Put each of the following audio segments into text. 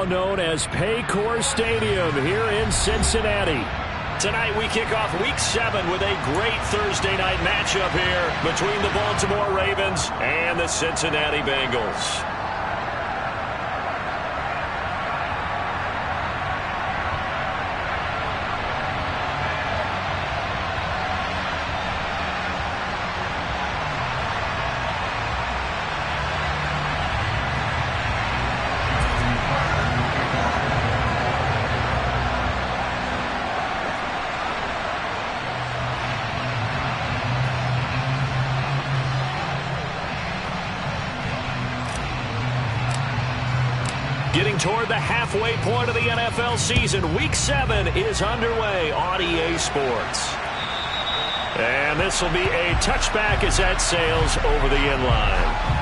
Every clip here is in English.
now known as Paycor Stadium here in Cincinnati. Tonight we kick off Week 7 with a great Thursday night matchup here between the Baltimore Ravens and the Cincinnati Bengals. Getting toward the halfway point of the NFL season, Week 7 is underway on EA Sports. And this will be a touchback as that sails over the end line.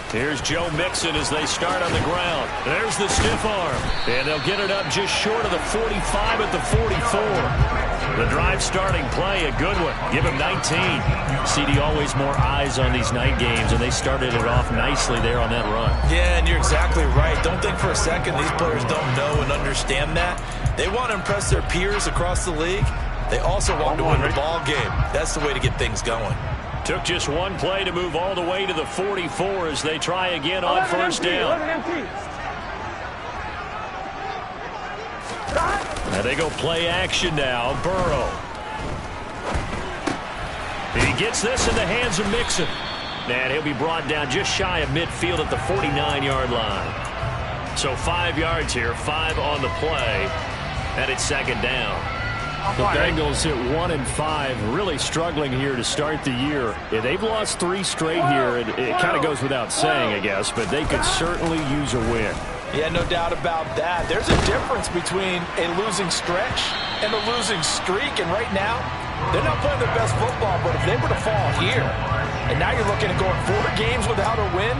Here's Joe Mixon as they start on the ground. There's the stiff arm. And they'll get it up just short of the 45 at the 44. The drive starting play, a good one. Give him 19. CD, always more eyes on these night games, and they started it off nicely there on that run. Yeah, and you're exactly right. Don't think for a second these players don't know and understand that. They want to impress their peers across the league. They also want to win the ball game. That's the way to get things going. Took just one play to move all the way to the 44 as they try again on first down. And they go play action now. Burrow. He gets this in the hands of Mixon. And he'll be brought down just shy of midfield at the 49-yard line. So 5 yards here, 5 on the play. And it's second down. The Bengals at 1-5, really struggling here to start the year. Yeah, they've lost 3 straight here. It kind of goes without saying, I guess, but they could certainly use a win. Yeah, no doubt about that. There's a difference between a losing stretch and a losing streak, and right now, they're not playing their best football, but if they were to fall here, and now you're looking at going 4 games without a win,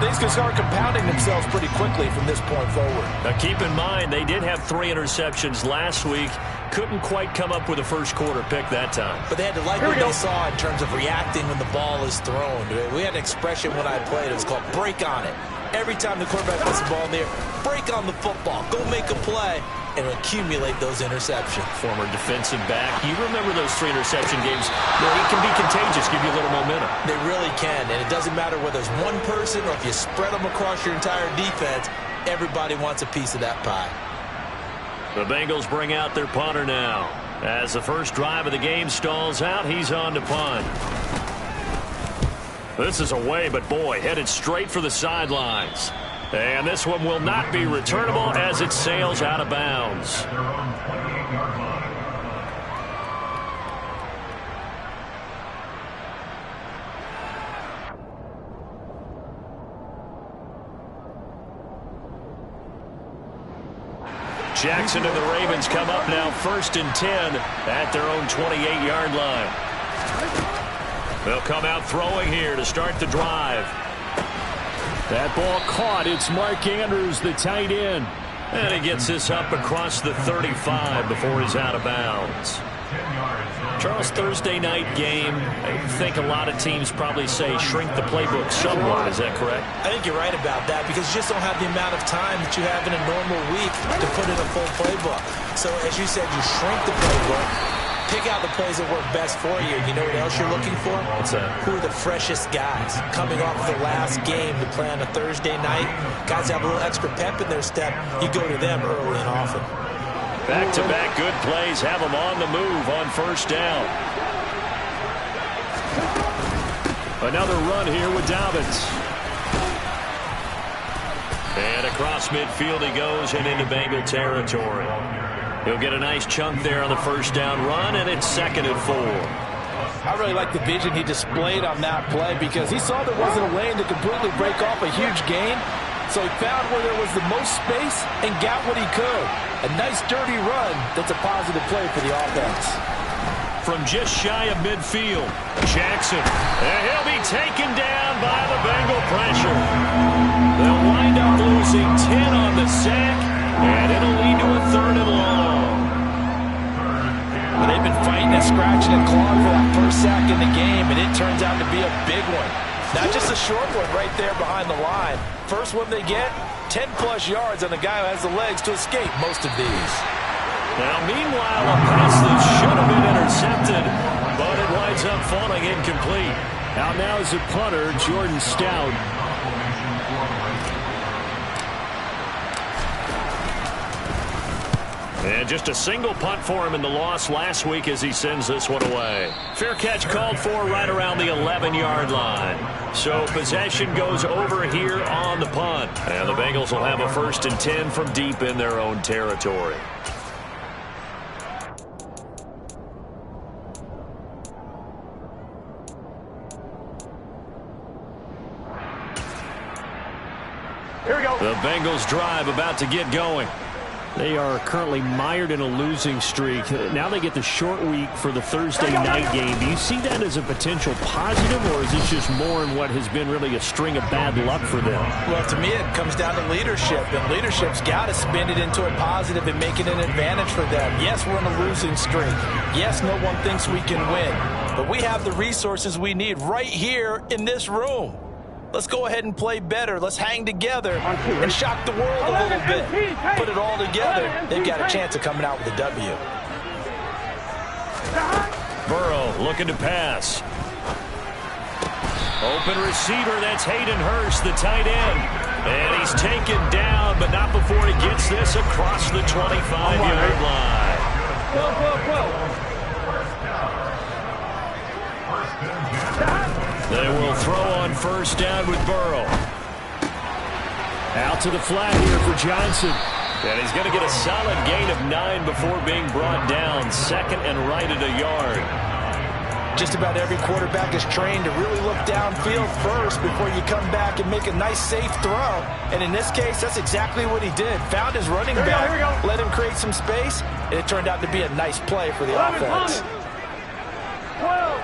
things can start compounding themselves pretty quickly from this point forward. Now keep in mind, they did have 3 interceptions last week. Couldn't quite come up with a first quarter pick that time. But they had to like what they saw in terms of reacting when the ball is thrown. We had an expression when I played. It was called break on it. Every time the quarterback puts the ball in the air, break on the football. Go make a play and accumulate those interceptions. Former defensive back. You remember those 3 interception games where it can be contagious, give you a little momentum. They really can, and it doesn't matter whether it's one person or if you spread them across your entire defense. Everybody wants a piece of that pie. The Bengals bring out their punter now. As the first drive of the game stalls out, he's on to punt. This is away, but boy, headed straight for the sidelines. And this one will not be returnable as it sails out of bounds. Jackson and the Ravens come up now 1st and 10 at their own 28-yard line. They'll come out throwing here to start the drive. That ball caught. It's Mark Andrews, the tight end. And he gets this up across the 35 before he's out of bounds. Charles, Thursday night game, I think a lot of teams probably say shrink the playbook somewhat. Is that correct? I think you're right about that because you just don't have the amount of time that you have in a normal week to put in a full playbook. So, as you said, you shrink the playbook, pick out the plays that work best for you. You know what else you're looking for? What's that? Who are the freshest guys coming off the last game to play on a Thursday night? Guys have a little extra pep in their step. You go to them early and often. Back-to-back good plays have them on the move on first down. Another run here with Dobbins. And across midfield he goes and into Bengal territory. He'll get a nice chunk there on the first down run, and it's 2nd and 4. I really like the vision he displayed on that play because he saw there wasn't a lane to completely break off a huge gain. So he found where there was the most space and got what he could. A nice dirty run that's a positive play for the offense. From just shy of midfield, Jackson. And he'll be taken down by the Bengal pressure. They'll wind up losing 10 on the sack, and it'll lead to a 3rd and long. Well, they've been fighting and scratching and clawing for that first sack in the game, and it turns out to be a big one. Not just a short one right there behind the line. First one they get, 10-plus yards on the guy who has the legs to escape most of these. Now, meanwhile, a pass that should have been intercepted, but it winds up falling incomplete. Out now is a punter, Jordan Stout. And just a single punt for him in the loss last week as he sends this one away. Fair catch called for right around the 11-yard line. So possession goes over here on the punt. And the Bengals will have a 1st and 10 from deep in their own territory. Here we go. The Bengals drive about to get going. They are currently mired in a losing streak. Now they get the short week for the Thursday night game. Do you see that as a potential positive, or is this just more in what has been really a string of bad luck for them? Well, to me, it comes down to leadership, and leadership's got to spin it into a positive and make it an advantage for them. Yes, we're in a losing streak. Yes, no one thinks we can win, but we have the resources we need right here in this room. Let's go ahead and play better. Let's hang together and shock the world a little bit. Put it all together. They've got a chance of coming out with a W. Burrow looking to pass. Open receiver, that's Hayden Hurst, the tight end. And he's taken down, but not before he gets this across the 25-yard line. They will throw on 1st down with Burrow. Out to the flat here for Johnson. And he's going to get a solid gain of 9 before being brought down. 2nd and right at a yard. Just about every quarterback is trained to really look downfield first before you come back and make a nice, safe throw. And in this case, that's exactly what he did. Found his running back, let him create some space, and it turned out to be a nice play for the offense. 12.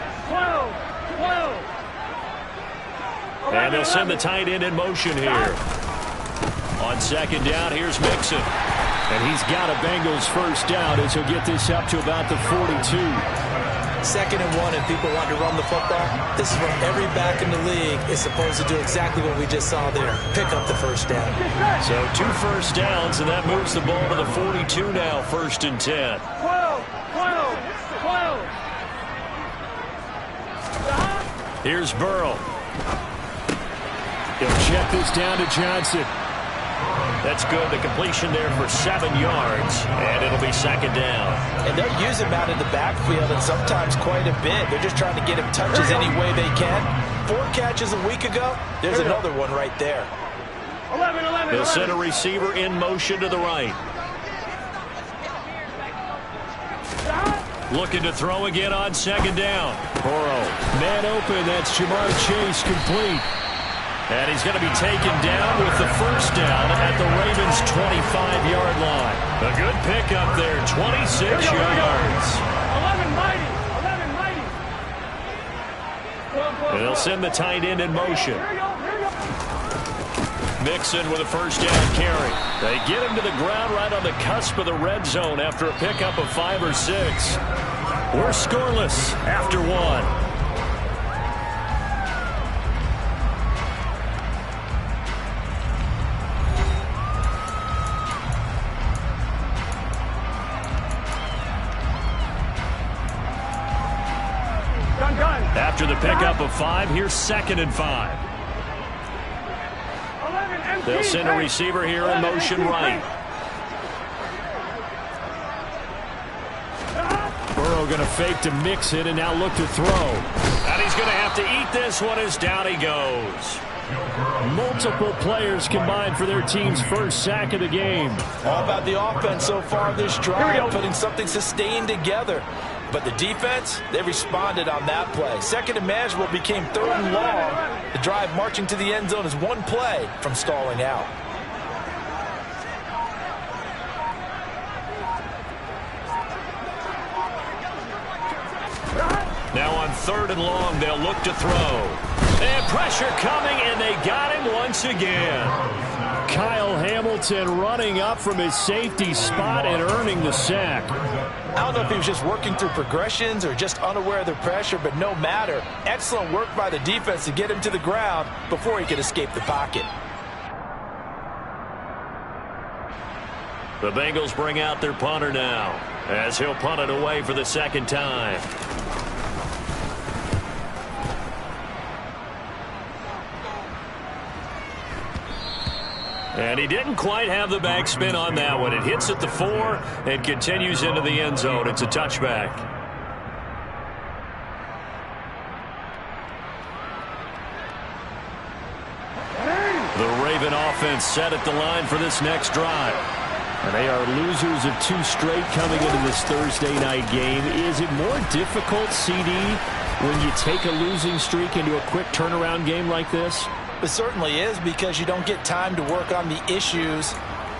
And they'll send the tight end in motion here. On 2nd down, here's Mixon. And he's got a Bengals 1st down as he'll get this up to about the 42. 2nd and 1, and people want to run the football. This is what every back in the league is supposed to do, exactly what we just saw there. Pick up the 1st down. So 2 1st downs, and that moves the ball to the 42 now, 1st and 10. 12. Here's Burrow. He'll check this down to Johnson. That's good. The completion there for 7 yards, and it'll be 2nd down. And they'll use him out in the backfield, and sometimes quite a bit. They're just trying to get him touches any way they can. 4 catches a week ago. There's another one right there. 11. They'll send a receiver in motion to the right. Looking to throw again on 2nd down. Burrow, man open. That's Jamar Chase, complete. And he's going to be taken down with the 1st down at the Ravens' 25-yard line. A good pickup there, 26 yards. 11 mighty. And they'll send the tight end in motion. Mixon with a 1st down carry. They get him to the ground right on the cusp of the red zone after a pickup of 5 or 6. We're scoreless after 1. After the pickup of 5, here's 2nd and 5. They'll send a receiver here in motion right. Burrow going to fake to mix it and now look to throw. And he's going to have to eat this one as down he goes. Multiple players combined for their team's 1st sack of the game. All about the offense so far this drive, putting something sustained together. But the defense, they responded on that play. 2nd and manageable became 3rd and long. The drive marching to the end zone is 1 play from stalling out. 3rd and long. They'll look to throw. And pressure coming, and they got him once again. Kyle Hamilton running up from his safety spot and earning the sack. I don't know if he was just working through progressions or just unaware of the pressure, but no matter. Excellent work by the defense to get him to the ground before he could escape the pocket. The Bengals bring out their punter now as he'll punt it away for the 2nd time. And he didn't quite have the backspin on that one. It hits at the 4 and continues into the end zone. It's a touchback. The Raven offense set at the line for this next drive. And they are losers of 2 straight coming into this Thursday night game. Is it more difficult, CD, when you take a losing streak into a quick turnaround game like this? It certainly is, because you don't get time to work on the issues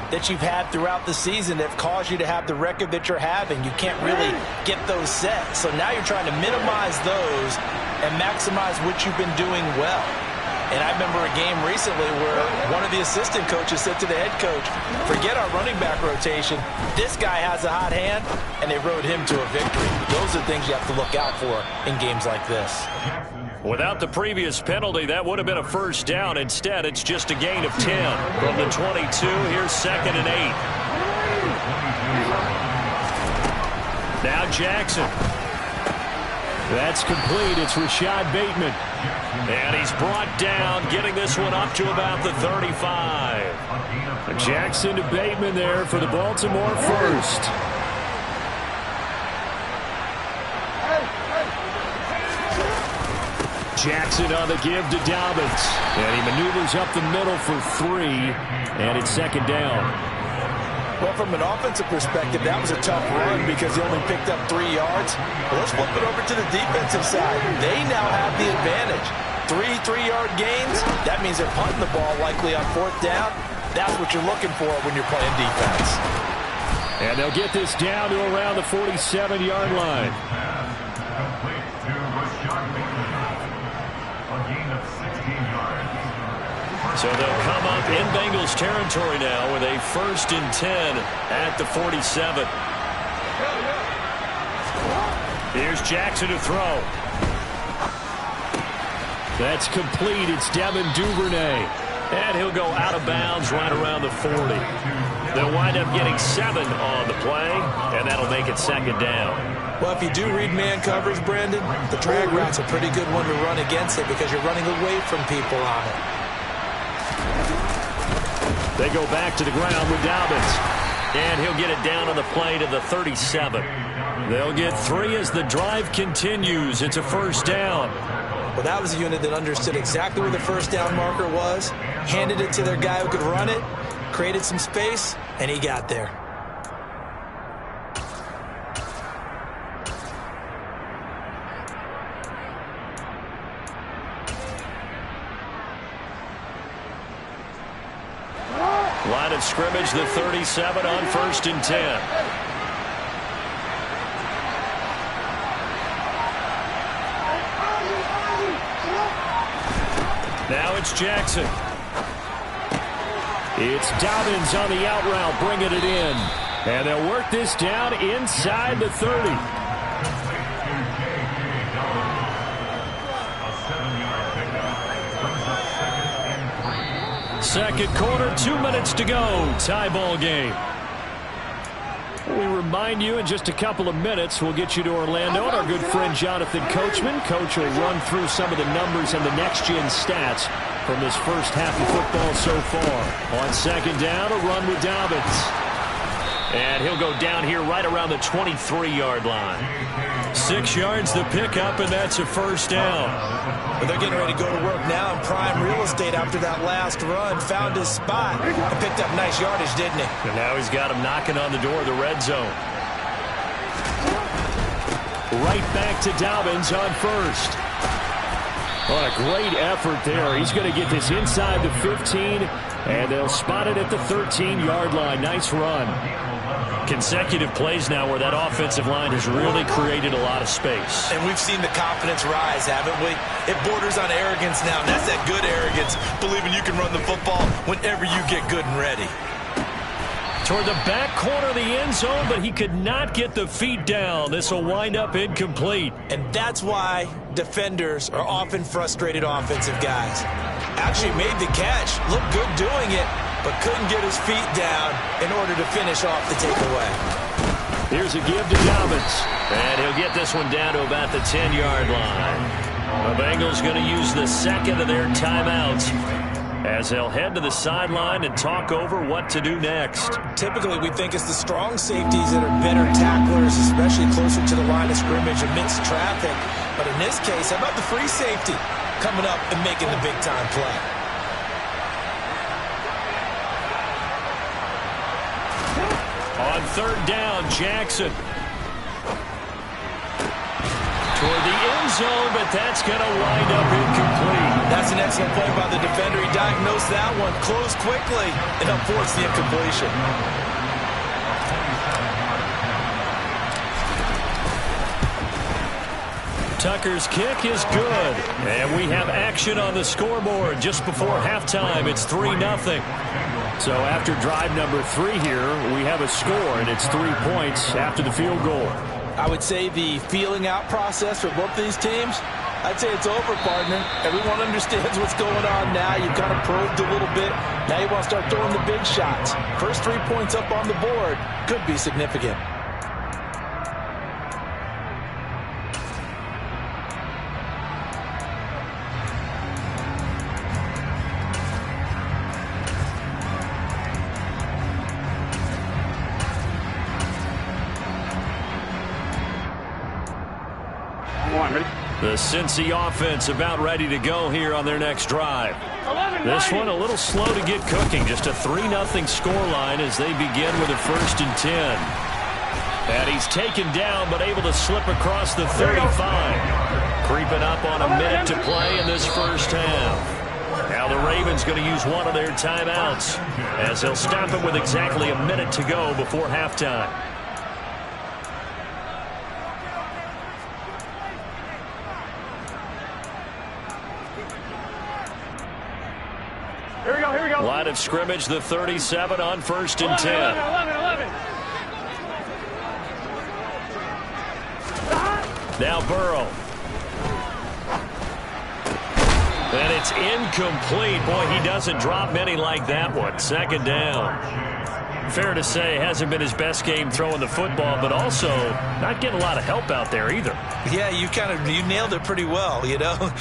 that you've had throughout the season that have caused you to have the record that you're having. You can't really get those set. So now you're trying to minimize those and maximize what you've been doing well. And I remember a game recently where one of the assistant coaches said to the head coach, forget our running back rotation. This guy has a hot hand, and they rode him to a victory. Those are things you have to look out for in games like this. Without the previous penalty, that would have been a 1st down. Instead, it's just a gain of 10 from the 22. Here's 2nd and 8. Now Jackson. That's complete. It's Rashad Bateman. And he's brought down, getting this one up to about the 35. Jackson to Bateman there for the Baltimore 1st. Jackson on the give to Dobbins. And he maneuvers up the middle for 3. And it's 2nd down. Well, from an offensive perspective, that was a tough run because he only picked up 3 yards. Well, let's flip it over to the defensive side. They now have the advantage. 3 3-yard gains, that means they're punting the ball likely on 4th down. That's what you're looking for when you're playing defense. And they'll get this down to around the 47-yard line. So they'll come up in Bengals territory now with a 1st and 10 at the 47. Here's Jackson to throw. That's complete. It's Devin Duvernay. And he'll go out of bounds right around the 40. They'll wind up getting 7 on the play, and that'll make it 2nd down. Well, if you do read man coverage, Brandon, the drag route's a pretty good one to run against it because you're running away from people on it. They go back to the ground with Dobbins. And he'll get it down on the play to the 37. They'll get 3 as the drive continues. It's a 1st down. Well, that was a unit that understood exactly where the 1st down marker was, handed it to their guy who could run it, created some space, and he got there. Line of scrimmage, the 37 on 1st and 10. Now it's Jackson. It's Dobbins on the out route, bringing it in. And they'll work this down inside the 30. Second quarter, 2 minutes to go. Tie ball game. We remind you in just a couple of minutes, we'll get you to Orlando and our good friend Jonathan Coachman. Coach will run through some of the numbers and the next-gen stats from this first half of football so far. On 2nd down, a run with Dobbins. And he'll go down here right around the 23-yard line. 6 yards the pickup, and that's a 1st down. But they're getting ready to go to work now in prime real estate after that last run. Found his spot and picked up nice yardage, didn't he? And now he's got him knocking on the door of the red zone. Right back to Dobbins on 1st. What a great effort there. He's going to get this inside the 15 And they'll spot it at the 13-yard line. Nice run. Consecutive plays now where that offensive line has really created a lot of space. And we've seen the confidence rise, haven't we? It borders on arrogance now, and that's that good arrogance, believing you can run the football whenever you get good and ready. Toward the back corner of the end zone, but he could not get the feet down. This will wind up incomplete. And that's why defenders are often frustrated offensive guys. Actually made the catch, looked good doing it, but couldn't get his feet down in order to finish off the takeaway. Here's a give to Dobbins. And he'll get this one down to about the 10-yard line. The Bengals going to use the second of their timeouts as they'll head to the sideline and talk over what to do next. Typically, we think it's the strong safeties that are better tacklers, especially closer to the line of scrimmage amidst traffic. But in this case, how about the free safety coming up and making the big-time play? On third down, Jackson. Toward the end zone, but that's going to wind up incomplete. That's an excellent play by the defender. He diagnosed that one, closed quickly, and unforced the incompletion. Tucker's kick is good. And we have action on the scoreboard just before halftime. It's 3-0. So after drive number 3 here, we have a score, and it's 3 points after the field goal. I would say the feeling out process for both these teams, I'd say it's over, partner. Everyone understands what's going on now. You've kind of probed a little bit. Now you want to start throwing the big shots. First 3 points up on the board could be significant. The Cincy offense about ready to go here on their next drive. This one a little slow to get cooking. Just a 3-0 scoreline as they begin with a 1st and 10. And he's taken down but able to slip across the 35. Creeping up on a minute to play in this first half. Now the Ravens going to use one of their timeouts as they'll stop it with exactly a minute to go before halftime. Line of scrimmage, the 37 on 1st and 10. 11. Now Burrow. And it's incomplete. Boy, he doesn't drop many like that one. 2nd down. Fair to say, hasn't been his best game throwing the football, but also not getting a lot of help out there either. Yeah, you nailed it pretty well, you know.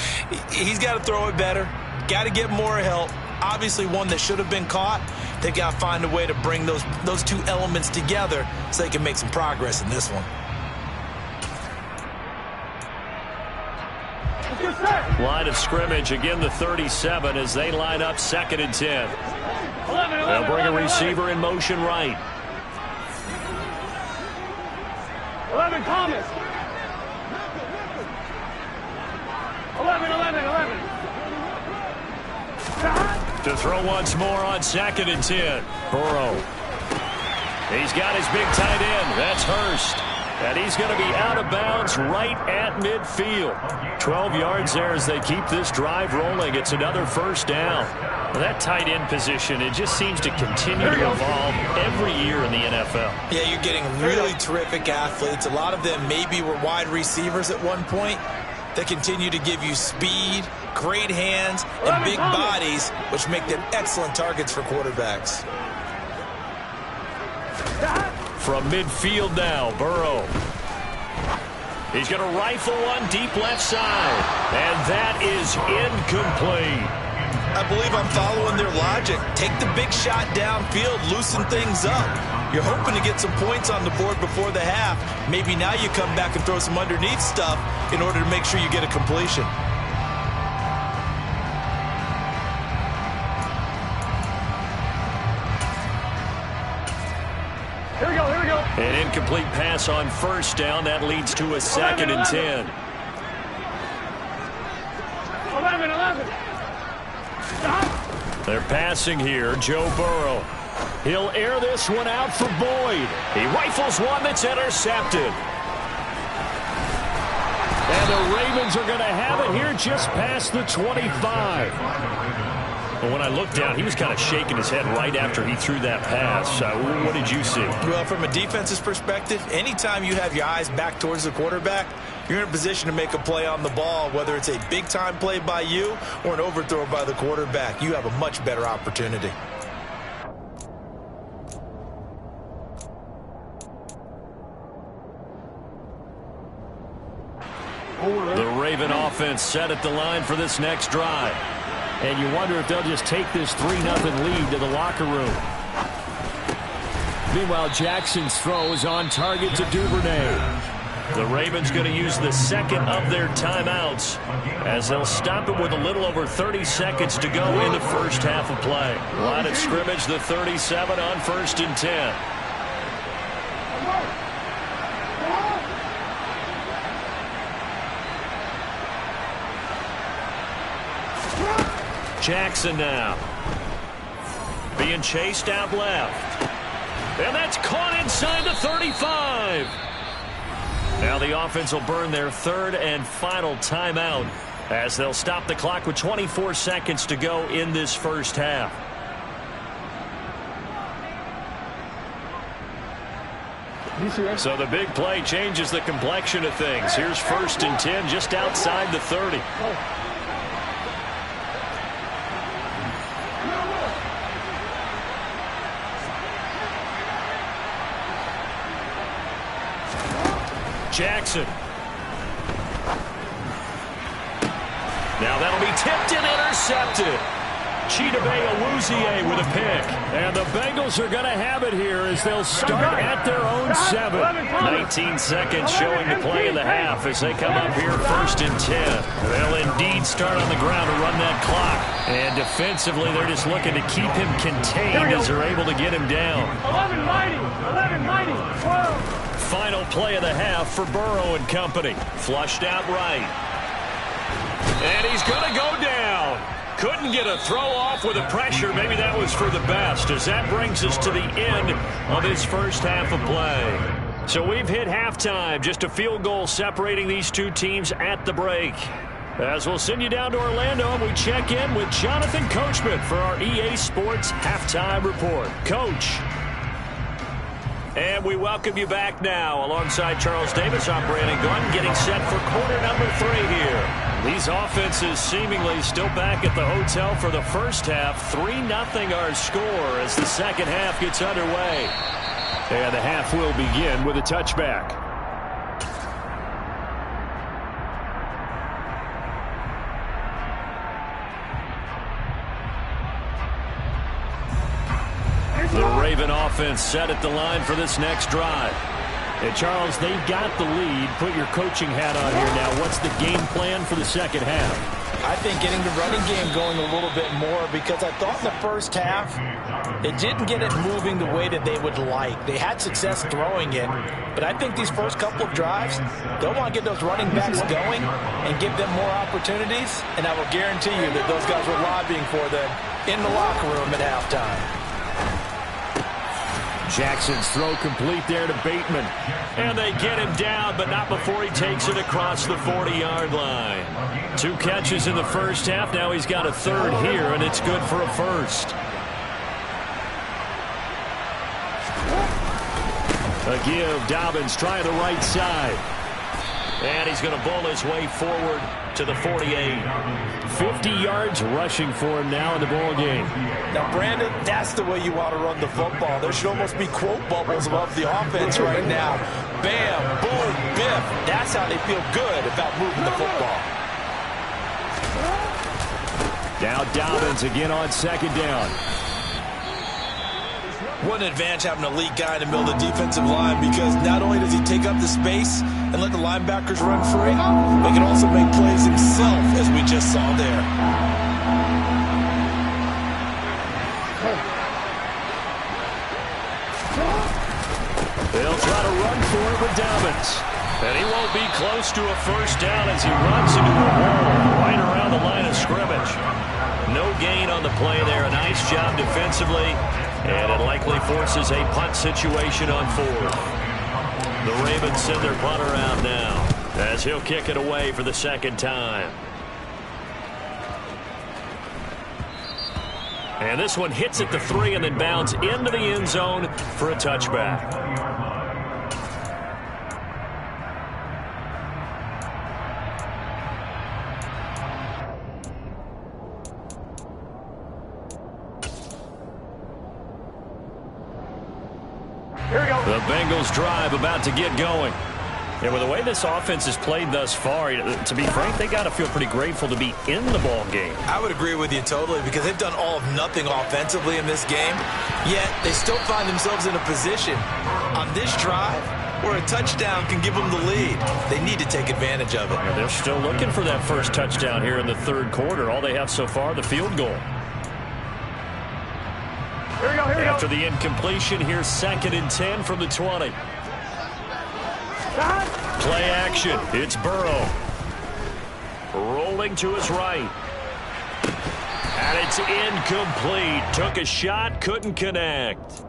He's got to throw it better. Got to get more help. Obviously one that should have been caught. They've got to find a way to bring those 2 elements together so they can make some progress in this one. Line of scrimmage, again the 37 as they line up 2nd and 10. They'll bring a receiver in motion right. 11 Thomas. 11. To throw once more on 2nd and 10. Burrow. He's got his big tight end. That's Hurst. And he's going to be out of bounds right at midfield. 12 yards there as they keep this drive rolling. It's another 1st down. Well, that tight end position, it just seems to continue to evolve every year in the NFL. Yeah, you're getting really terrific athletes. A lot of them maybe were wide receivers at one point. They continue to give you speed, great hands, and big bodies, which make them excellent targets for quarterbacks. From midfield now, Burrow. He's going to rifle one deep left side, and that is incomplete. I believe I'm following their logic. Take the big shot downfield, loosen things up. You're hoping to get some points on the board before the half. Maybe now you come back and throw some underneath stuff in order to make sure you get a completion. Here we go. An incomplete pass on 1st down. That leads to a 2nd and 10. 11. They're passing here. Joe Burrow. He'll air this one out for Boyd. He rifles one that's intercepted. And the Ravens are going to have it here just past the 25. Well, when I looked down, he was kind of shaking his head right after he threw that pass. What did you see? Well, from a defense's perspective, anytime you have your eyes back towards the quarterback, you're in a position to make a play on the ball, whether it's a big-time play by you or an overthrow by the quarterback. You have a much better opportunity. The Raven offense set at the line for this next drive. And you wonder if they'll just take this 3-0 lead to the locker room. Meanwhile, Jackson's throw is on target to Duvernay. The Ravens going to use the second of their timeouts as they'll stop it with a little over 30 seconds to go in the first half of play. Line of scrimmage, the 37 on 1st and 10. Jackson now. Being chased out left. And that's caught inside the 35. Now the offense will burn their third and final timeout as they'll stop the clock with 24 seconds to go in this first half. So the big play changes the complexion of things. Here's 1st and 10 just outside the 30. Jackson. Now that'll be tipped and intercepted. Chidobe Awuzie with a pick. And the Bengals are going to have it here as they'll start at their own 7. 19 seconds showing to play in the half as they come up here 1st and 10. They'll indeed start on the ground to run that clock. And defensively, they're just looking to keep him contained as they're able to get him down. 11 mighty, 12. Final play of the half for Burrow and company. Flushed out right. And he's going to go down. Couldn't get a throw off with the pressure. Maybe that was for the best as that brings us to the end of his first half of play. So we've hit halftime. Just a field goal separating these two teams at the break. As we'll send you down to Orlando, and we check in with Jonathan Coachman for our EA Sports Halftime Report. Coach. And we welcome you back now alongside Charles Davis. I'm Brandon Gordon getting set for quarter number 3 here. These offenses seemingly still back at the hotel for the first half. 3-0 our score as the second half gets underway. And the half will begin with a touchback. The Raven offense set at the line for this next drive. And Charles, they've got the lead. Put your coaching hat on here now. What's the game plan for the second half? I think getting the running game going a little bit more because I thought in the first half it didn't get it moving the way that they would like. They had success throwing it, but I think these first couple of drives, they'll want to get those running backs going and give them more opportunities, and I will guarantee you that those guys were lobbying for them in the locker room at halftime. Jackson's throw complete there to Bateman. And they get him down, but not before he takes it across the 40-yard line. 2 catches in the first half. Now he's got a third here, and it's good for a first. A give. Dobbins trying the right side. And he's going to bowl his way forward to the 48. 50 yards rushing for him now in the ball game. Now, Brandon, that's the way you want to run the football. There should almost be quote bubbles above the offense right now. Bam, boom, biff. That's how they feel good about moving the football. Now Dobbins again on second down. What an advantage having an elite guy in the middle of the defensive line, because not only does he take up the space and let the linebackers run free, but he can also make plays himself, as we just saw there. They'll try to run for it with Dobbins. And he won't be close to a first down as he runs into a wall right around the line of scrimmage. No gain on the play there. A nice job defensively, and it likely forces a punt situation on fourth. The Ravens send their punter out now as he'll kick it away for the second time. And this one hits at the 3 and then bounds into the end zone for a touchback. Here we go. The Bengals drive about to get going. And with the way this offense has played thus far, to be frank, they got to feel pretty grateful to be in the ball game. I would agree with you totally because they've done all of nothing offensively in this game, yet they still find themselves in a position on this drive where a touchdown can give them the lead. They need to take advantage of it. And they're still looking for that first touchdown here in the third quarter. All they have so far, the field goal. Here we go, here we After go. the incompletion, here's 2nd and 10 from the 20. Play action. It's Burrow. Rolling to his right. And it's incomplete. Took a shot, couldn't connect.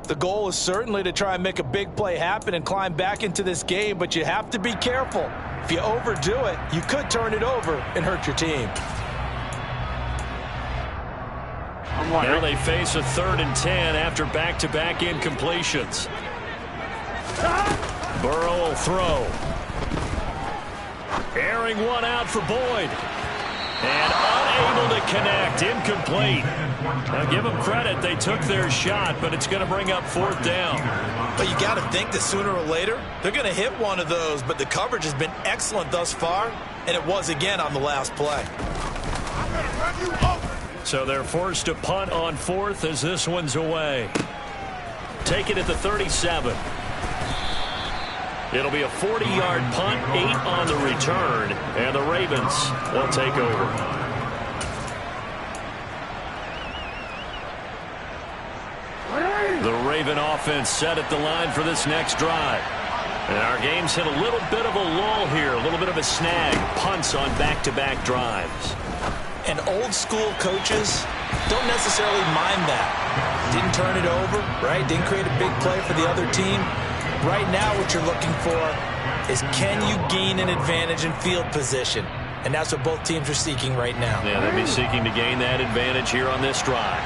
The goal is certainly to try and make a big play happen and climb back into this game, but you have to be careful. If you overdo it, you could turn it over and hurt your team. Now they face a 3rd and 10 after back-to-back incompletions. Burrow will throw. Airing one out for Boyd. And unable to connect. Incomplete. Now give them credit. They took their shot, but it's going to bring up 4th down. But you got to think that sooner or later, they're going to hit one of those, but the coverage has been excellent thus far, and it was again on the last play. So they're forced to punt on 4th as this one's away. Take it at the 37. It'll be a 40-yard punt, 8 on the return, and the Ravens will take over. The Raven offense set at the line for this next drive. And our game's hit a little bit of a lull here, a little bit of a snag. Punts on back-to-back drives. And old-school coaches don't necessarily mind that. Didn't turn it over, right? Didn't create a big play for the other team. Right now what you're looking for is can you gain an advantage in field position? And that's what both teams are seeking right now. Yeah, they'll be seeking to gain that advantage here on this drive.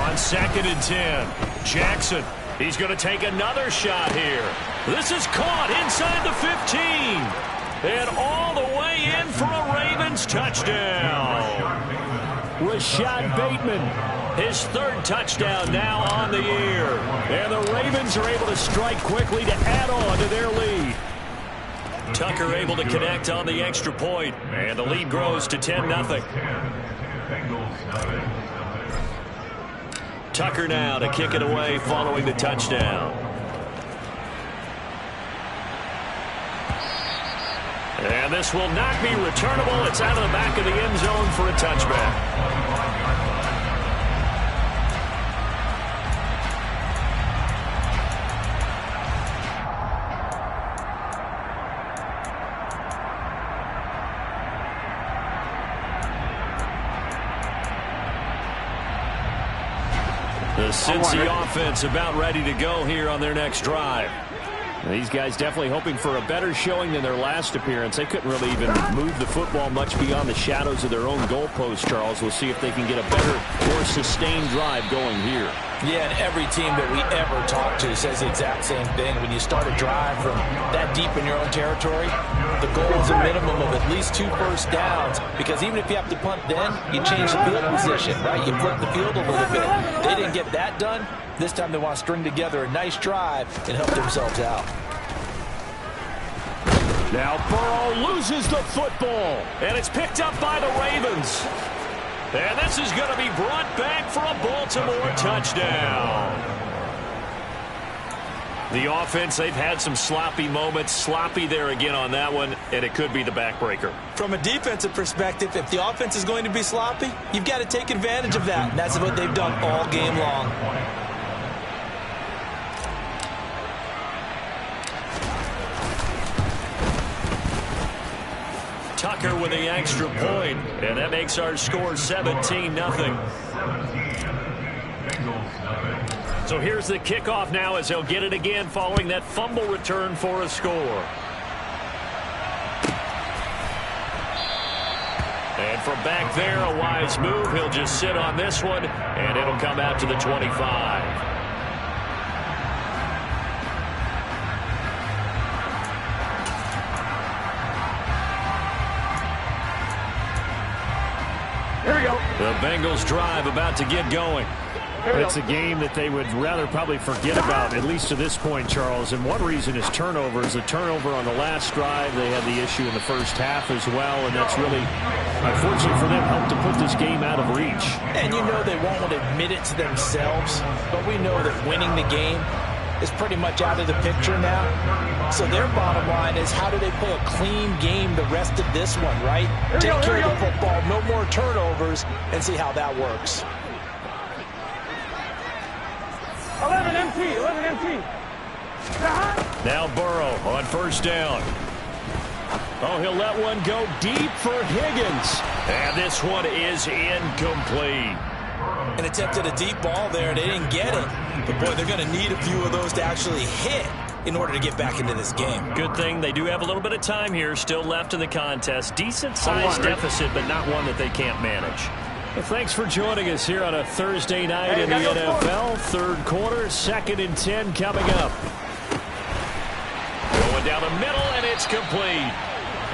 On 2nd and 10, Jackson. He's going to take another shot here. This is caught inside the 15. And all the way in for a Ravens touchdown. Rashad Bateman. His 3rd touchdown now on the year. And the Ravens are able to strike quickly to add on to their lead. Tucker able to connect on the extra point. And the lead grows to 10-0. Tucker now to kick it away following the touchdown. And this will not be returnable. It's out of the back of the end zone for a touchback. The Cincy offense about ready to go here on their next drive. These guys definitely hoping for a better showing than their last appearance. They couldn't really even move the football much beyond the shadows of their own goalpost, Charles. We'll see if they can get a better, more sustained drive going here. Yeah, and every team that we ever talk to says the exact same thing. When you start a drive from that deep in your own territory, the goal is a minimum of at least 2 first downs, because even if you have to punt then, you change the field position, right? You flip the field a little bit. They didn't get that done. This time they want to string together a nice drive and help themselves out. Now Burrow loses the football, and it's picked up by the Ravens. And this is going to be brought back for a Baltimore touchdown. The offense, they've had some sloppy moments. Sloppy there again on that one, and it could be the backbreaker. From a defensive perspective, if the offense is going to be sloppy, you've got to take advantage of that. And that's what they've done all game long. Tucker with the extra point, and that makes our score 17-0. So here's the kickoff now as they'll get it again following that fumble return for a score. And from back there, a wise move. He'll just sit on this one, and it'll come out to the 25. Here we go. The Bengals drive about to get going. It's a game that they would rather probably forget about, at least to this point, Charles. And one reason is turnovers. The turnover on the last drive, they had the issue in the first half as well, and that's really, unfortunately for them, helped to put this game out of reach. And you know they won't admit it to themselves, but we know that winning the game is pretty much out of the picture now. So their bottom line is, how do they play a clean game the rest of this one, right? Take care of the football, no more turnovers, and see how that works. 11 MT, 11 MT. Now Burrow on first down. Oh, he'll let one go deep for Higgins. And this one is incomplete. And attempted a deep ball there, they didn't get it. But, boy, they're going to need a few of those to actually hit in order to get back into this game. Good thing they do have a little bit of time here still left in the contest. Decent-sized deficit, but not one that they can't manage. Well, thanks for joining us here on a Thursday night in the NFL. Third quarter, 2nd and 10 coming up. Going down the middle, and it's complete.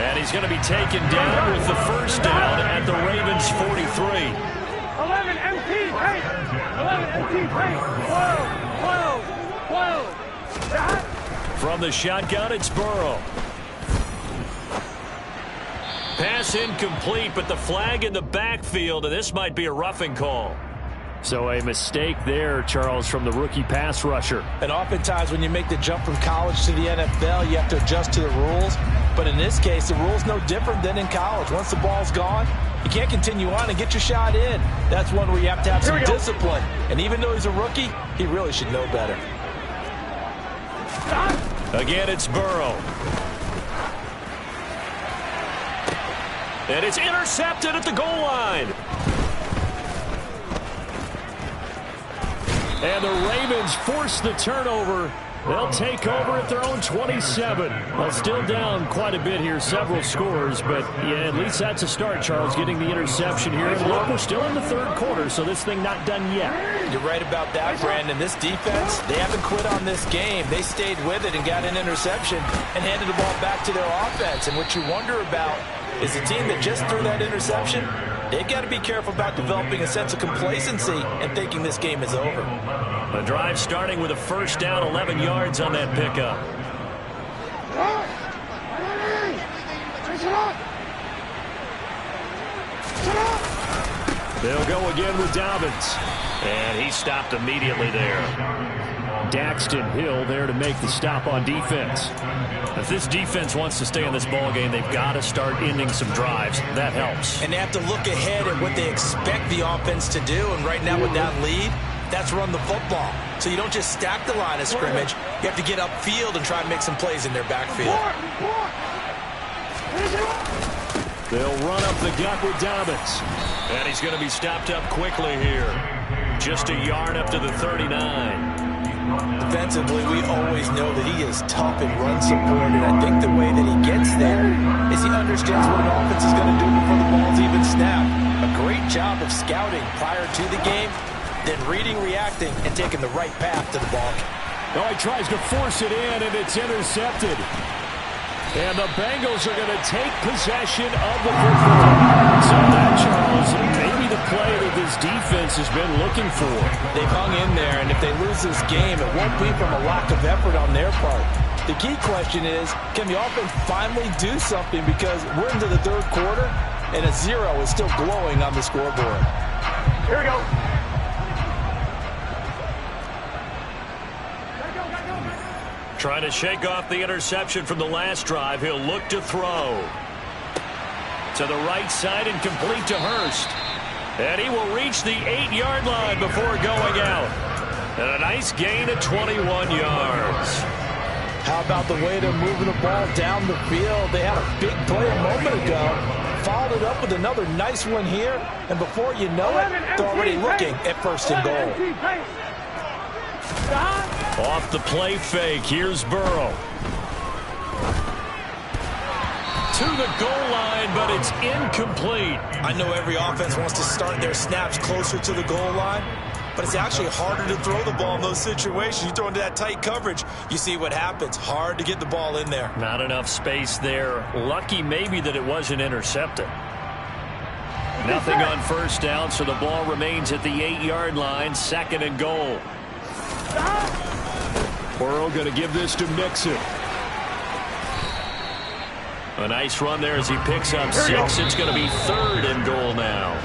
And he's going to be taken down with the first down at the Ravens' 43. 11 MT, hey! 11 MT, hey! 12. From the shotgun, it's Burrow. Pass incomplete, but the flag in the backfield, and this might be a roughing call. So a mistake there, Charles, from the rookie pass rusher. And oftentimes when you make the jump from college to the NFL, you have to adjust to the rules. But in this case, the rule's no different than in college. Once the ball's gone, you can't continue on and get your shot in. That's one where you have to have some discipline. And even though he's a rookie, he really should know better. Again, it's Burrow. And it's intercepted at the goal line. And the Ravens force the turnover. They'll take over at their own 27. Well, still down quite a bit here, several scores, but yeah, at least that's a start, Charles, getting the interception here. And look, we're still in the third quarter, so this thing not done yet. You're right about that, Brandon. This defense, they haven't quit on this game. They stayed with it and got an interception and handed the ball back to their offense. And what you wonder about is the team that just threw that interception, they've got to be careful about developing a sense of complacency and thinking this game is over. The drive starting with a first down, 11 yards on that pickup. They'll go again with Dobbins. And he stopped immediately there. Daxton Hill there to make the stop on defense. If this defense wants to stay in this ballgame, they've got to start ending some drives. That helps. And they have to look ahead at what they expect the offense to do. And right now with that lead, that's run the football. So you don't just stack the line of scrimmage. You have to get upfield and try and make some plays in their backfield. They'll run up the gut with Dobbins. And he's going to be stopped up quickly here. Just a yard up to the 39. Defensively, we always know that he is tough in run support, and I think the way that he gets there is he understands what an offense is going to do before the ball's even snapped. A great job of scouting prior to the game, then reading, reacting, and taking the right path to the ball. Oh, he tries to force it in, and it's intercepted. And the Bengals are going to take possession of the football. So that, Charles, maybe the play that this defense has been looking for. They've hung in there, and if they lose this game, it won't be from a lack of effort on their part. The key question is, can the offense finally do something? Because we're into the third quarter, and a 0 is still glowing on the scoreboard. Here we go. Trying to shake off the interception from the last drive. He'll look to throw. To the right side and complete to Hurst. And he will reach the 8-yard line before going out. And a nice gain of 21 yards. How about the way they're moving the ball down the field? They had a big play a moment ago. Followed it up with another nice one here. And before you know it, they're already looking at 1st and goal. Off the play fake, here's Burrow. To the goal line, but it's incomplete. I know every offense wants to start their snaps closer to the goal line, but it's actually harder to throw the ball in those situations. You throw into that tight coverage, you see what happens. Hard to get the ball in there. Not enough space there. Lucky maybe that it wasn't intercepted. Nothing on 1st down, so the ball remains at the 8-yard line. 2nd and goal. Burrow going to give this to Mixon. A nice run there as he picks up 6. It's going to be 3rd and goal now.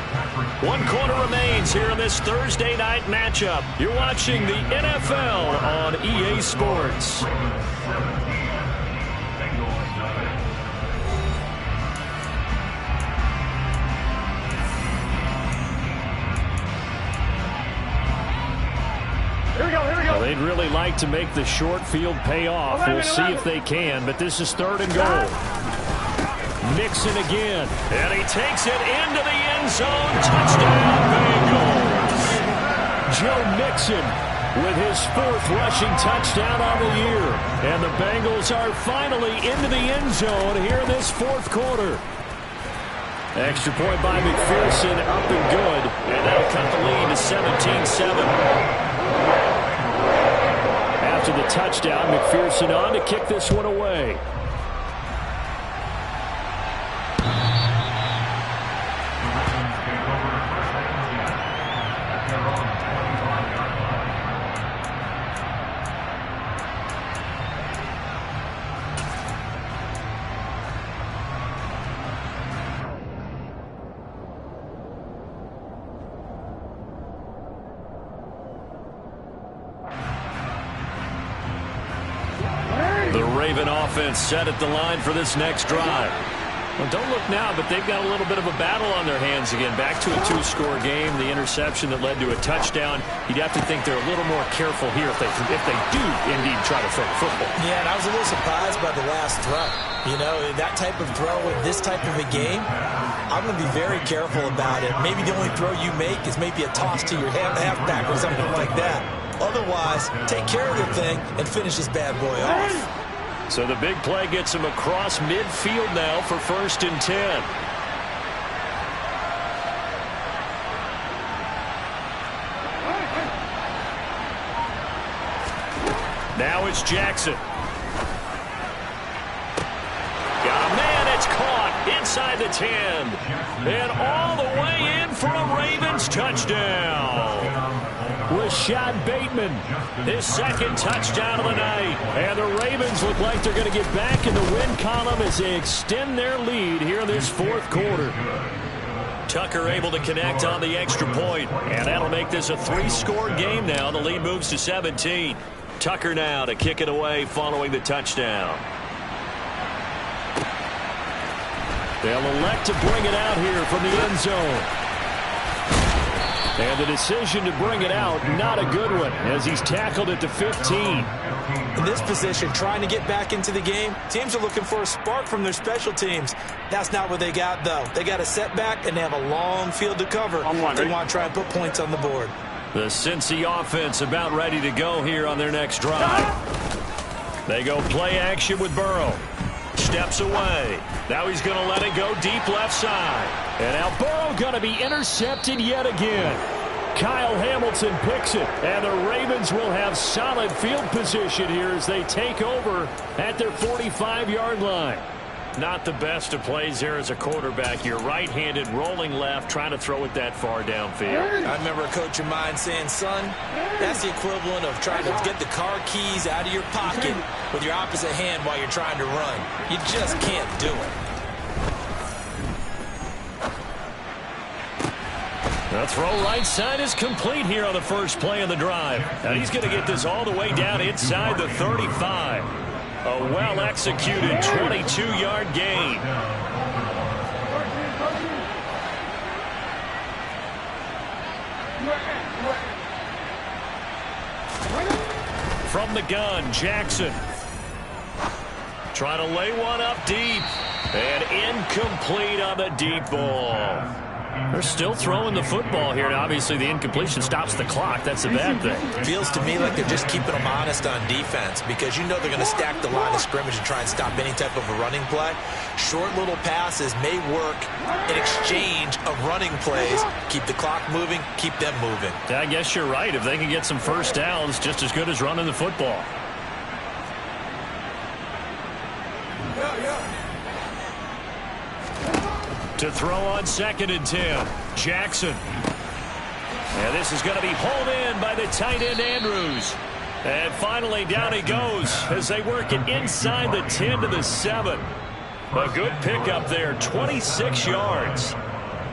1 quarter remains here in this Thursday night matchup. You're watching the NFL on EA Sports. Here we go. Well, they'd really like to make the short field pay off. We'll see if they can, but this is 3rd and goal. Mixon again. And he takes it into the end zone. Touchdown, Bengals. Joe Mixon with his 4th rushing touchdown on the year. And the Bengals are finally into the end zone here in this 4th quarter. Extra point by McPherson, up and good. And that'll cut the lead to 17-7. After the touchdown, McPherson on to kick this one away. Offense set at the line for this next drive. Well, don't look now, but they've got a little bit of a battle on their hands again. Back to a 2-score game. The interception that led to a touchdown. You'd have to think they're a little more careful here if they do indeed try to throw the football. Yeah, and I was a little surprised by the last throw. You know, that type of throw in this type of a game, I'm going to be very careful about it. Maybe the only throw you make is maybe a toss to your halfback or something like that. Otherwise, take care of the thing and finish this bad boy off. So the big play gets him across midfield now for 1st and 10. Now it's Jackson. Got a man, it's caught inside the 10. And all the way in for a Ravens touchdown. Rashad Bateman, his 2nd touchdown of the night. And the Ravens look like they're going to get back in the win column as they extend their lead here in this 4th quarter. Tucker able to connect on the extra point, and that'll make this a 3-score game now. The lead moves to 17. Tucker now to kick it away following the touchdown. They'll elect to bring it out here from the end zone. And the decision to bring it out, not a good one, as he's tackled at the 15. In this position, trying to get back into the game, teams are looking for a spark from their special teams. That's not what they got, though. They got a setback, and they have a long field to cover. They want to try and put points on the board. The Cincy offense about ready to go here on their next drive. They go play action with Burrow. Steps away. Now he's going to let it go deep left side. And now Burrow going to be intercepted yet again. Kyle Hamilton picks it, and the Ravens will have solid field position here as they take over at their 45-yard line. Not the best of plays there as a quarterback. You're right-handed, rolling left, trying to throw it that far downfield. I remember a coach of mine saying, son, that's the equivalent of trying to get the car keys out of your pocket with your opposite hand while you're trying to run. You just can't do it. The throw right side is complete here on the first play of the drive. And he's going to get this all the way down inside the 35. A well-executed 22-yard gain. From the gun, Jackson. Trying to lay one up deep. And incomplete on the deep ball. They're still throwing the football here. And obviously, the incompletion stops the clock. That's a bad thing. Feels to me like they're just keeping them honest on defense because you know they're going to stack the line of scrimmage and try and stop any type of a running play. Short little passes may work in exchange of running plays. Keep the clock moving, keep them moving. I guess you're right. If they can get some first downs, just as good as running the football. To throw on 2nd and 10. Jackson. And this is going to be hauled in by the tight end Andrews. And finally down he goes as they work it inside the 10 to the 7. A good pickup there, 26 yards.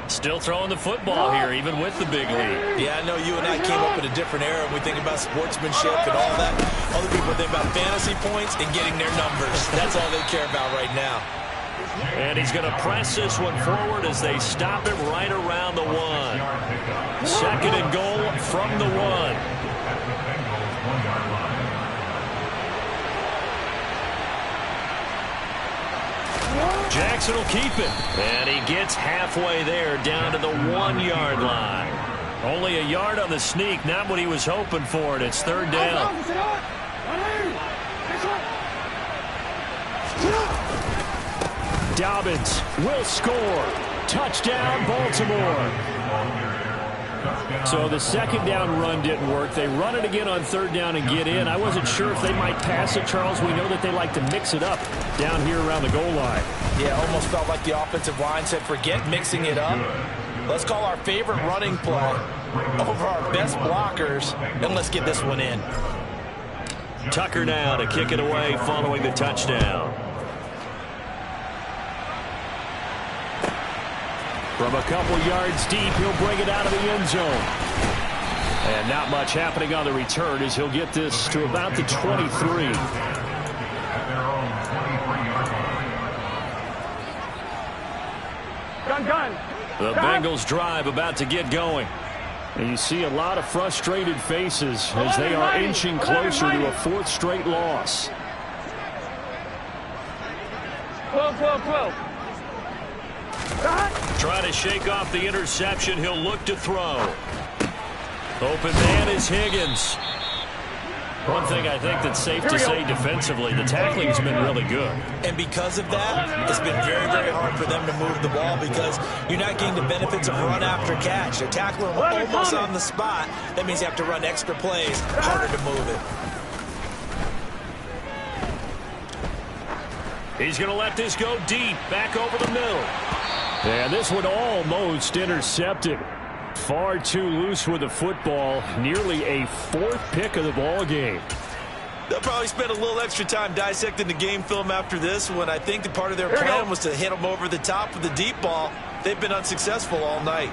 Still throwing the football here, even with the big lead. Yeah, I know you and I came up in a different era when we think about sportsmanship and all that. Other people think about fantasy points and getting their numbers. That's all they care about right now. And he's going to press this one forward as they stop it right around the 1. 2nd and goal from the 1. Jackson will keep it. And he gets halfway there down to the 1-yard line. Only a yard on the sneak, not what he was hoping for, and it's 3rd down. Dobbins will score. Touchdown, Baltimore. So the 2nd down run didn't work. They run it again on 3rd down and get in. I wasn't sure if they might pass it, Charles. We know that they like to mix it up down here around the goal line. Yeah, almost felt like the offensive line said, forget mixing it up. Let's call our favorite running play over our best blockers, and let's get this one in. Tucker now to kick it away following the touchdown. From a couple yards deep, he'll bring it out of the end zone. And not much happening on the return as he'll get this to about the 23. Gun. The Bengals drive about to get going. And you see a lot of frustrated faces as they are inching closer to a 4th straight loss. 12. Trying to shake off the interception. He'll look to throw. Open man is Higgins. One thing I think that's safe to say defensively, the tackling's been really good. And because of that, it's been very, very hard for them to move the ball because you're not getting the benefits of run after catch. They're tackling almost on the spot. That means you have to run extra plays, harder to move it. He's going to let this go deep, back over the middle. And this one almost intercepted. Far too loose with the football. Nearly a 4th pick of the ball game. They'll probably spend a little extra time dissecting the game film after this one. I think the part of their plan was to hit them over the top with the deep ball. They've been unsuccessful all night.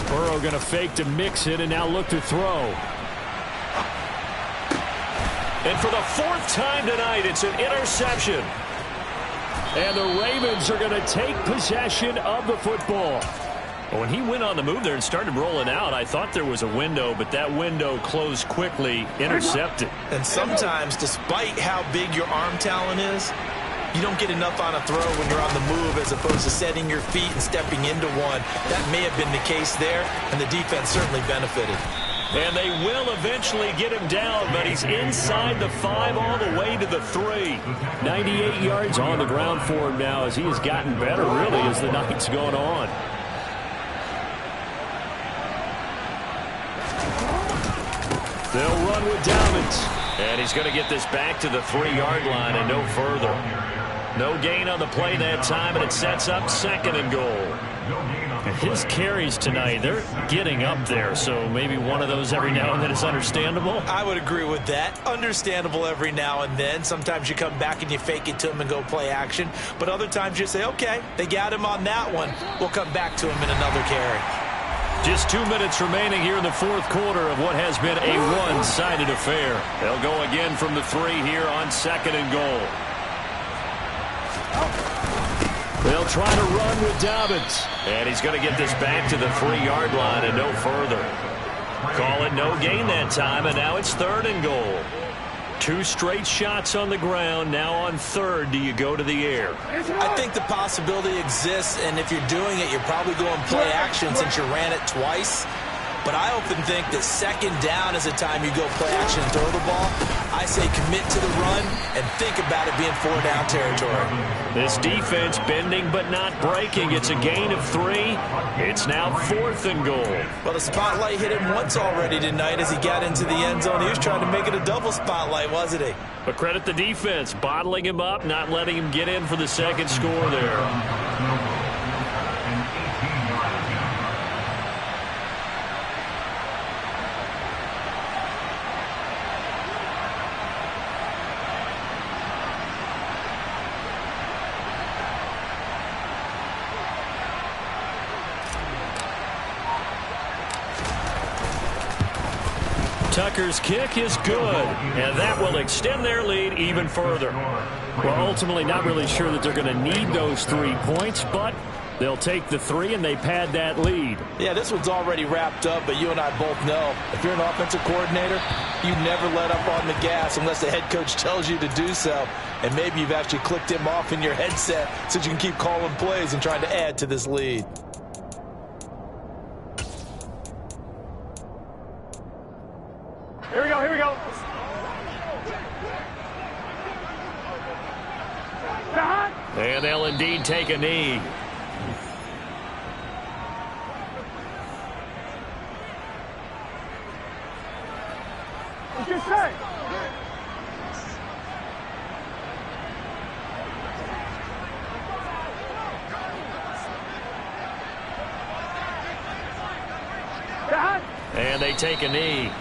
Burrow going to fake to mix it and now look to throw. And for the 4th time tonight, it's an interception. And the Ravens are going to take possession of the football. When he went on the move there and started rolling out, I thought there was a window, but that window closed quickly, intercepted. And sometimes, despite how big your arm talent is, you don't get enough on a throw when you're on the move as opposed to setting your feet and stepping into one. That may have been the case there, and the defense certainly benefited. And they will eventually get him down, but he's inside the 5 all the way to the 3. 98 yards on the ground for him now as he has gotten better, really, as the night's gone on. They'll run with Dobbins. And he's going to get this back to the 3-yard line and no further. No gain on the play that time, and it sets up 2nd and goal. His carries tonight, they're getting up there, so maybe one of those every now and then is understandable. I would agree with that. Understandable every now and then. Sometimes you come back and you fake it to him and go play action. But other times you say, okay, they got him on that one. We'll come back to him in another carry. Just 2 minutes remaining here in the 4th quarter of what has been a one-sided affair. They'll go again from the 3 here on 2nd and goal. They'll try to run with Dobbins. And he's going to get this back to the 3-yard line and no further. Call it no gain that time, and now it's 3rd and goal. 2 straight shots on the ground. Now on third, do you go to the air? I think the possibility exists, and if you're doing it, you're probably going play action since you ran it twice. But I often think that second down is a time you go play action and throw the ball. I say commit to the run and think about it being 4-down territory. This defense bending but not breaking. It's a gain of 3. It's now 4th and goal. Well, the spotlight hit him once already tonight as he got into the end zone. He was trying to make it a double spotlight, wasn't he? But credit the defense, bottling him up, not letting him get in for the second score there. Tucker's kick is good, and that will extend their lead even further. Well, ultimately, not really sure that they're going to need those 3 points, but they'll take the 3 and they pad that lead. Yeah, this one's already wrapped up, but you and I both know if you're an offensive coordinator, you never let up on the gas unless the head coach tells you to do so. And maybe you've actually clicked him off in your headset so you can keep calling plays and trying to add to this lead. Here we go, here we go. And they'll indeed take a knee. What's your say? And they take a knee.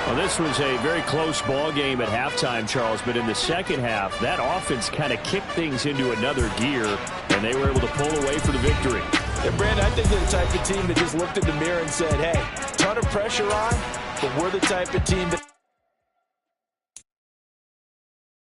Well, this was a very close ball game at halftime, Charles, but in the second half, that offense kind of kicked things into another gear, and they were able to pull away for the victory. And, Brandon, I think they're the type of team that just looked in the mirror and said, hey, ton of pressure on, but we're the type of team that